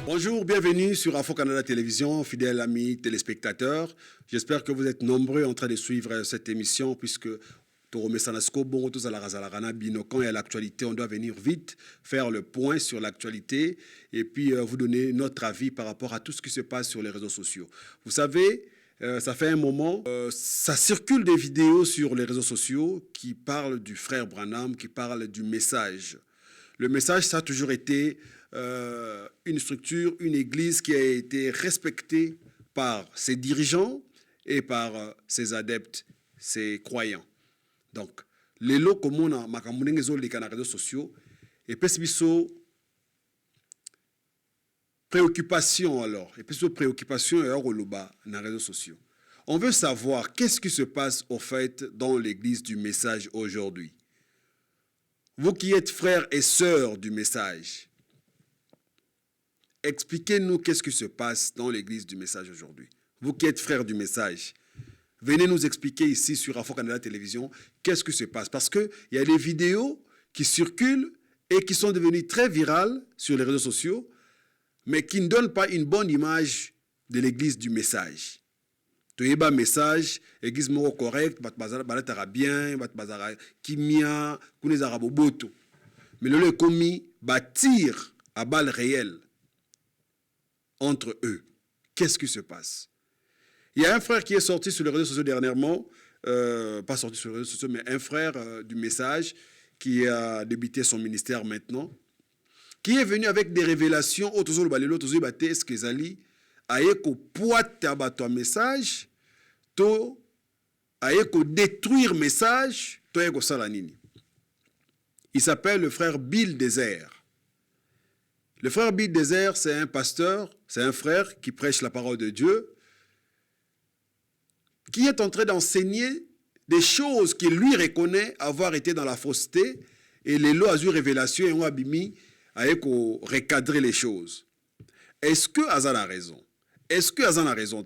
Bonjour, bienvenue sur Afro Canada Télévision, fidèles amis téléspectateurs. J'espère que vous êtes nombreux en train de suivre cette émission puisque quand il y a l'actualité, on doit venir vite faire le point sur l'actualité et puis vous donner notre avis par rapport à tout ce qui se passe sur les réseaux sociaux. Vous savez, ça fait un moment, ça circule des vidéos sur les réseaux sociaux qui parlent du frère Branham, qui parlent du message. Le message, ça a toujours été une structure, une église qui a été respectée par ses dirigeants et par ses adeptes, ses croyants. Donc, les lots communs dans les réseaux sociaux et puis préoccupation alors et puis préoccupation et dans les réseaux sociaux. On veut savoir qu'est-ce qui se passe au fait dans l'église du message aujourd'hui. Vous qui êtes frères et sœurs du message, expliquez-nous qu'est-ce qui se passe dans l'église du message aujourd'hui. Vous qui êtes frères du message, venez nous expliquer ici sur Afro Canada Télévision qu'est-ce qui se passe. Parce qu'il y a des vidéos qui circulent et qui sont devenues très virales sur les réseaux sociaux, mais qui ne donnent pas une bonne image de l'église du message. Tu as un message, l'église est correcte, tu bien, kimia, boto. Mais le commis tire à balles réelles entre eux. Qu'est-ce qui se passe? Il y a un frère qui est sorti sur les réseaux sociaux dernièrement, pas sorti sur les réseaux sociaux, mais un frère du message qui a débuté son ministère maintenant, qui est venu avec des révélations autour de balelo, autour de est-ce que Zali ayeko poite un message, to ayeko détruire message, to ayeko salanini. Il s'appelle le frère Bill Désert. Le frère Bill Désert, c'est un pasteur, c'est un frère qui prêche la parole de Dieu, qui est en train d'enseigner des choses qu'il lui reconnaît avoir été dans la fausseté, et les lois azur révélation et ont abimi avec recadrer les choses. Est-ce que Azan a raison? Est-ce que Azan a raison?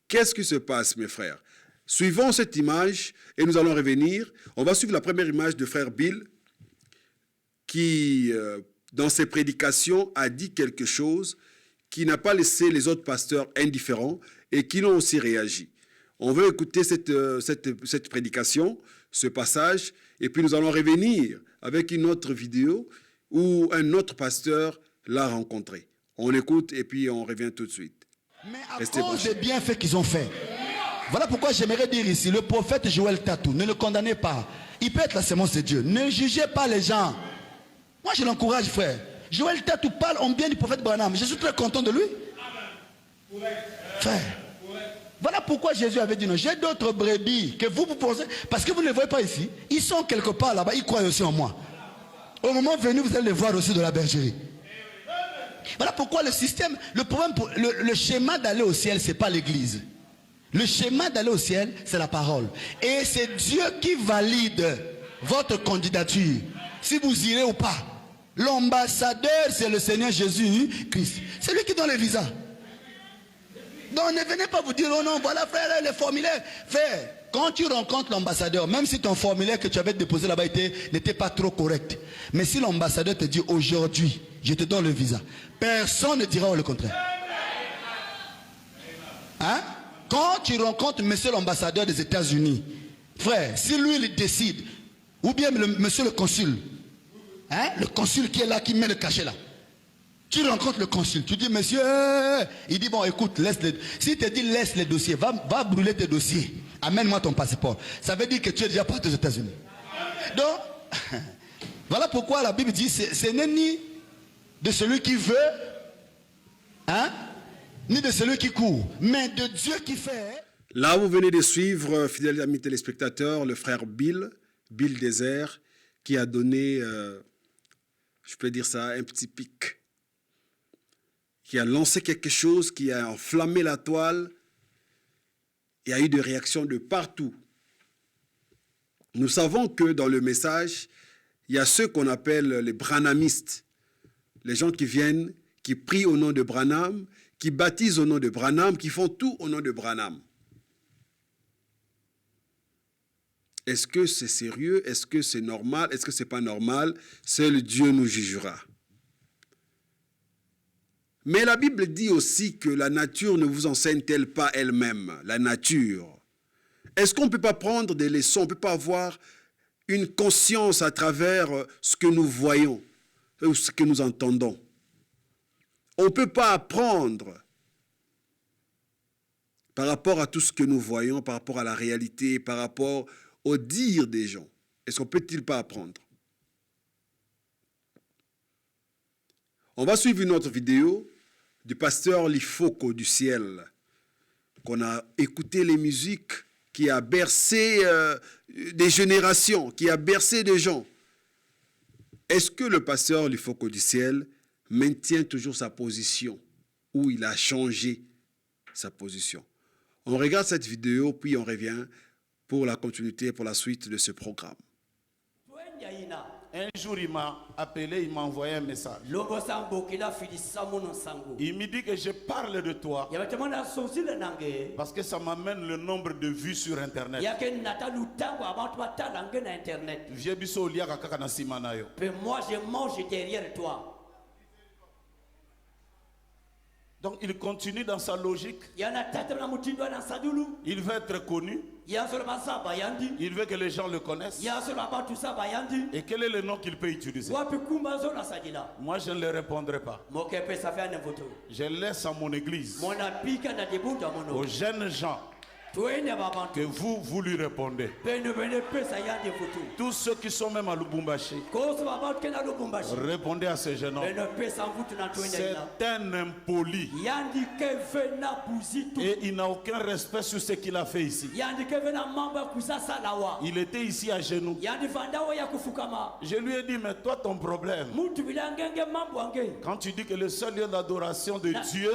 Qu'est-ce qui se passe, mes frères? Suivons cette image et nous allons revenir. On va suivre la première image de frère Bill qui, dans ses prédications, a dit quelque chose qui n'a pas laissé les autres pasteurs indifférents et qui l'ont aussi réagi. On veut écouter cette prédication, ce passage, et puis nous allons revenir avec une autre vidéo où un autre pasteur l'a rencontré. On écoute et puis on revient tout de suite. Mais à cause des bienfaits qu'ils ont faits, voilà pourquoi j'aimerais dire ici, le prophète Joël Tatou, ne le condamnez pas. Il peut être la sémence de Dieu. Ne jugez pas les gens. Moi je l'encourage, frère. Joël Tatou parle en bien du prophète Branham. Je suis très content de lui. Frère. Voilà pourquoi Jésus avait dit non. J'ai d'autres brebis que vous pensez. Parce que vous ne les voyez pas ici. Ils sont quelque part là-bas. Ils croient aussi en moi. Au moment venu, vous allez les voir aussi de la bergerie. Voilà pourquoi le système, le problème, le schéma d'aller au ciel, ce n'est pas l'église. Le schéma d'aller au ciel, c'est la parole. Et c'est Dieu qui valide votre candidature. Si vous irez ou pas. L'ambassadeur, c'est le Seigneur Jésus-Christ. C'est lui qui donne les visas. Donc ne venez pas vous dire, oh non, voilà frère, les formulaires. Frère, quand tu rencontres l'ambassadeur, même si ton formulaire que tu avais déposé là-bas n'était pas trop correct, mais si l'ambassadeur te dit aujourd'hui, je te donne le visa, personne ne dira le contraire. Hein? Quand tu rencontres monsieur l'ambassadeur des États-Unis, frère, si lui il décide, ou bien monsieur le consul, hein? Le consul qui est là, qui met le cachet là. Tu rencontres le consul, tu dis monsieur, il dit bon écoute, laisse-les. S'il te dit laisse les dossiers, va brûler tes dossiers, amène-moi ton passeport. Ça veut dire que tu es déjà parti aux États-Unis. Donc, voilà pourquoi la Bible dit, ce n'est ni de celui qui veut, hein, ni de celui qui court, mais de Dieu qui fait. Là, vous venez de suivre, fidèles amis téléspectateurs, le frère Bill Désert, qui a donné, je peux dire ça, un petit pic. Qui a lancé quelque chose, qui a enflammé la toile. Il y a eu des réactions de partout. Nous savons que dans le message, il y a ceux qu'on appelle les branhamistes. Les gens qui viennent, qui prient au nom de Branham, qui baptisent au nom de Branham, qui font tout au nom de Branham. Est-ce que c'est sérieux? Est-ce que c'est normal? Est-ce que ce n'est pas normal? Seul Dieu nous jugera. Mais la Bible dit aussi que la nature ne vous enseigne-t-elle pas elle-même, la nature? Est-ce qu'on ne peut pas prendre des leçons, on ne peut pas avoir une conscience à travers ce que nous voyons ou ce que nous entendons? On ne peut pas apprendre par rapport à tout ce que nous voyons, par rapport à la réalité, par rapport au dire des gens. Est-ce qu'on ne peut-il pas apprendre? On va suivre une autre vidéo du pasteur Lifoko du ciel, qu'on a écouté les musiques, qui a bercé des générations, qui a bercé des gens. Est-ce que le pasteur Lifoko du ciel maintient toujours sa position ou il a changé sa position? On regarde cette vidéo, puis on revient pour la continuité, pour la suite de ce programme. Un jour, il m'a appelé, il m'a envoyé un message. Il me dit que je parle de toi parce que ça m'amène le nombre de vues sur Internet. Moi, je mange derrière toi. Donc il continue dans sa logique. Il veut être connu. Il veut que les gens le connaissent. Et quel est le nom qu'il peut utiliser? Moi, je ne le répondrai pas. Je laisse à mon église, aux jeunes gens, que vous lui répondez. Tous ceux qui sont même à Lubumbashi, répondez à ce jeune homme. C'est un impoli. Et il n'a aucun respect sur ce qu'il a fait ici. Il était ici à genoux. Je lui ai dit, mais toi ton problème, quand tu dis que le seul lieu d'adoration de Dieu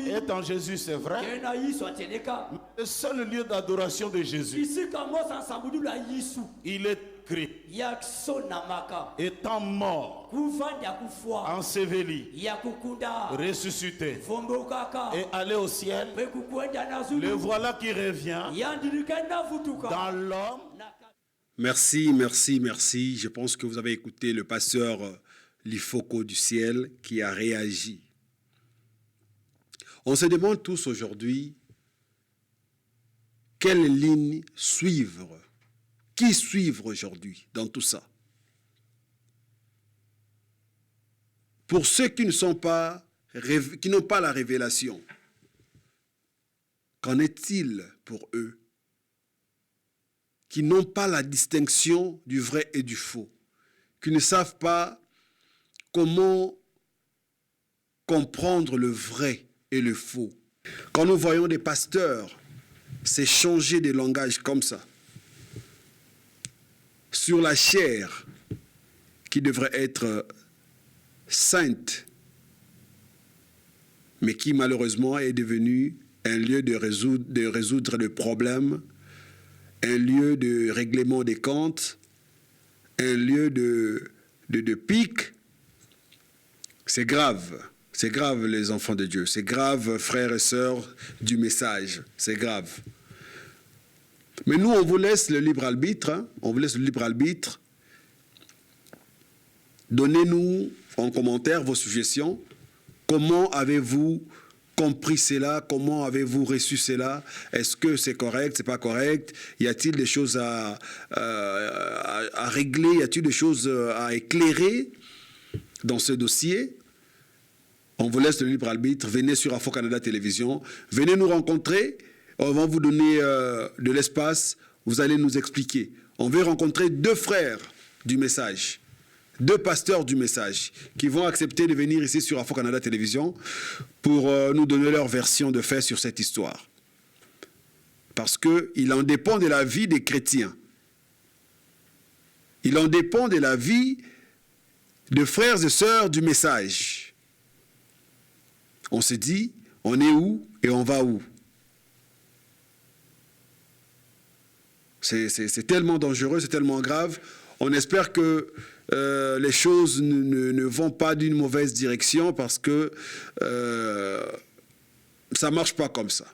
est en Jésus, c'est vrai. Le seul lieu d'adoration de Jésus, il est Christ, étant mort, enseveli, ressuscité et allé au ciel. Le voilà qui revient dans l'homme. Merci, merci, merci. Je pense que vous avez écouté le pasteur Lifoko du ciel qui a réagi. On se demande tous aujourd'hui quelle ligne suivre, qui suivre aujourd'hui dans tout ça. Pour ceux qui n'ont pas la révélation, qu'en est-il pour eux? Qui n'ont pas la distinction du vrai et du faux, qui ne savent pas comment comprendre le vrai et le faux. Quand nous voyons des pasteurs s'échanger des langages comme ça, sur la chair qui devrait être sainte, mais qui malheureusement est devenue un lieu de résoudre des problèmes, un lieu de règlement des comptes, un lieu de pique, c'est grave. C'est grave, les enfants de Dieu. C'est grave, frères et sœurs du message. C'est grave. Mais nous, on vous laisse le libre arbitre. Hein? On vous laisse le libre arbitre. Donnez-nous en commentaire vos suggestions. Comment avez-vous compris cela? Comment avez-vous reçu cela? Est-ce que c'est correct? C'est pas correct? Y a-t-il des choses à régler? Y a-t-il des choses à éclairer dans ce dossier? On vous laisse le libre arbitre. Venez sur Afro Canada Télévision. Venez nous rencontrer. On va vous donner de l'espace. Vous allez nous expliquer. On veut rencontrer deux frères du message, deux pasteurs du message, qui vont accepter de venir ici sur Afro Canada Télévision pour nous donner leur version de fait sur cette histoire. Parce qu'il en dépend de la vie des chrétiens. Il en dépend de la vie de frères et sœurs du message. On se dit, on est où et on va où? C'est tellement dangereux, c'est tellement grave. On espère que les choses ne vont pas d'une mauvaise direction parce que ça ne marche pas comme ça.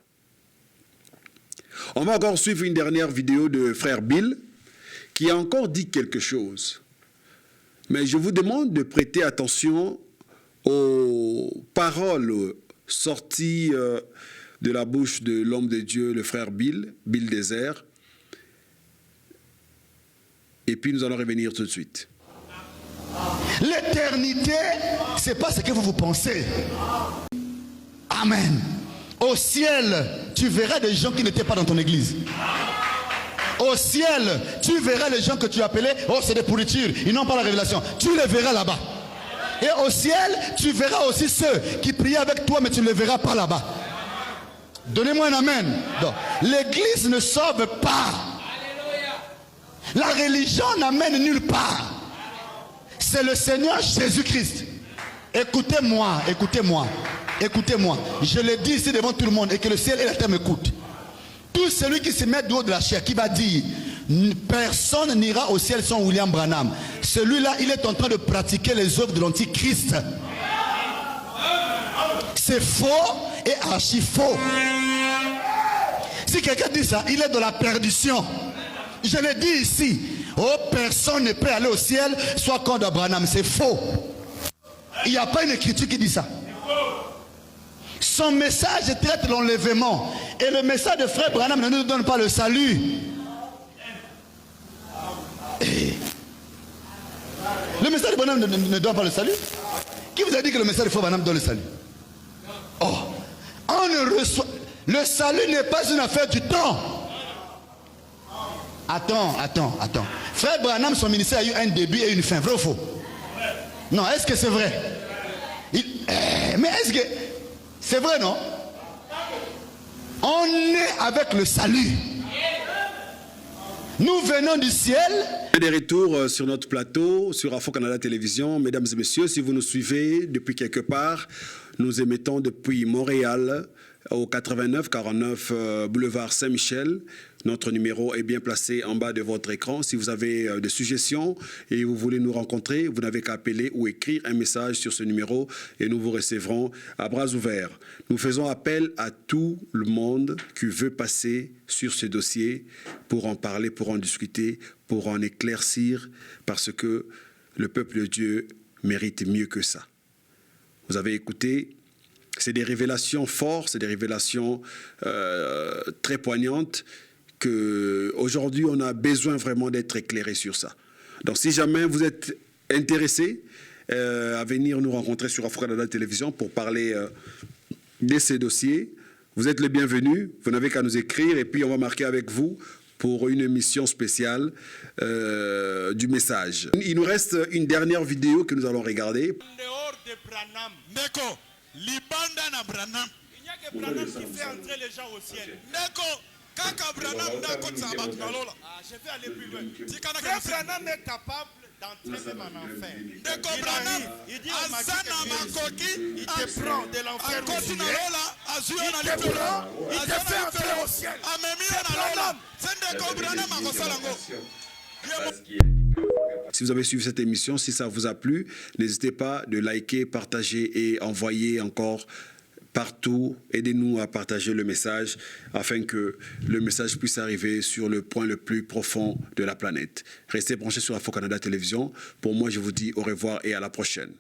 On va encore suivre une dernière vidéo de frère Bill qui a encore dit quelque chose. Mais je vous demande de prêter attention aux paroles sorties de la bouche de l'homme de Dieu, le frère Bill Désert. Et puis nous allons revenir tout de suite. L'éternité, ce n'est pas ce que vous pensez. Amen. Au ciel, tu verras des gens qui n'étaient pas dans ton église. Au ciel, tu verras les gens que tu appelais, oh c'est des pourritures, ils n'ont pas la révélation. Tu les verras là-bas. Et au ciel, tu verras aussi ceux qui priaient avec toi, mais tu ne les verras pas là-bas. Donnez-moi un amen. Donc, l'église ne sauve pas. La religion n'amène nulle part. C'est le Seigneur Jésus-Christ. Écoutez-moi, écoutez-moi, écoutez-moi. Je le dis ici devant tout le monde et que le ciel et la terre m'écoutent. Tout celui qui se met du haut de la chair, qui va dire personne n'ira au ciel sans William Branham. Celui-là, il est en train de pratiquer les œuvres de l'Antichrist. C'est faux et archi faux. Si quelqu'un dit ça, il est dans la perdition. Je le dis ici. Oh, personne ne peut aller au ciel soit contre Branham. C'est faux. Il n'y a pas une écriture qui dit ça. Son message traite l'enlèvement. Et le message de frère Branham ne nous donne pas le salut. Le message de Branham ne donne pas le salut. Qui vous a dit que le message de frère Branham donne le salut? Oh, on ne reçoit. Le salut n'est pas une affaire du temps. Attends. Frère Branham, son ministère a eu un début et une fin. Vrai ou faux? Non, est-ce que c'est vrai? Mais est-ce que c'est vrai, non? On est avec le salut. Nous venons du ciel. Des retours sur notre plateau, sur Afro Canada Télévision. Mesdames et messieurs, si vous nous suivez depuis quelque part, nous émettons depuis Montréal au 89-49 boulevard Saint-Michel. Notre numéro est bien placé en bas de votre écran. Si vous avez des suggestions et vous voulez nous rencontrer, vous n'avez qu'à appeler ou écrire un message sur ce numéro et nous vous recevrons à bras ouverts. Nous faisons appel à tout le monde qui veut passer sur ce dossier pour en parler, pour en discuter, pour en éclaircir, parce que le peuple de Dieu mérite mieux que ça. Vous avez écouté. C'est des révélations fortes, c'est des révélations très poignantes qu'aujourd'hui, on a besoin vraiment d'être éclairé sur ça. Donc, si jamais vous êtes intéressé à venir nous rencontrer sur Afro Canada Télévision pour parler de ces dossiers, vous êtes les bienvenus. Vous n'avez qu'à nous écrire et puis on va marquer avec vous pour une émission spéciale du message. Il nous reste une dernière vidéo que nous allons regarder. En dehors de Branham, Neko, Libanda na Branham. Il n'y a que Branham qui fait entrer les gens au ciel. Neko, Kaka Branham n'a qu'à s'abattre dans l'eau. Je vais aller plus loin. Frère Branham est capable d'entrer même en enfer. Neko Branham, il dit Azana Makoki, il te prend de l'enfer au ciel. Il te prend, il te fait entrer au ciel. C'est Neko Branham à Kosalango. Si vous avez suivi cette émission, si ça vous a plu, n'hésitez pas de liker, partager et envoyer encore partout. Aidez-nous à partager le message afin que le message puisse arriver sur le point le plus profond de la planète. Restez branchés sur Afro Canada Télévision. Pour moi, je vous dis au revoir et à la prochaine.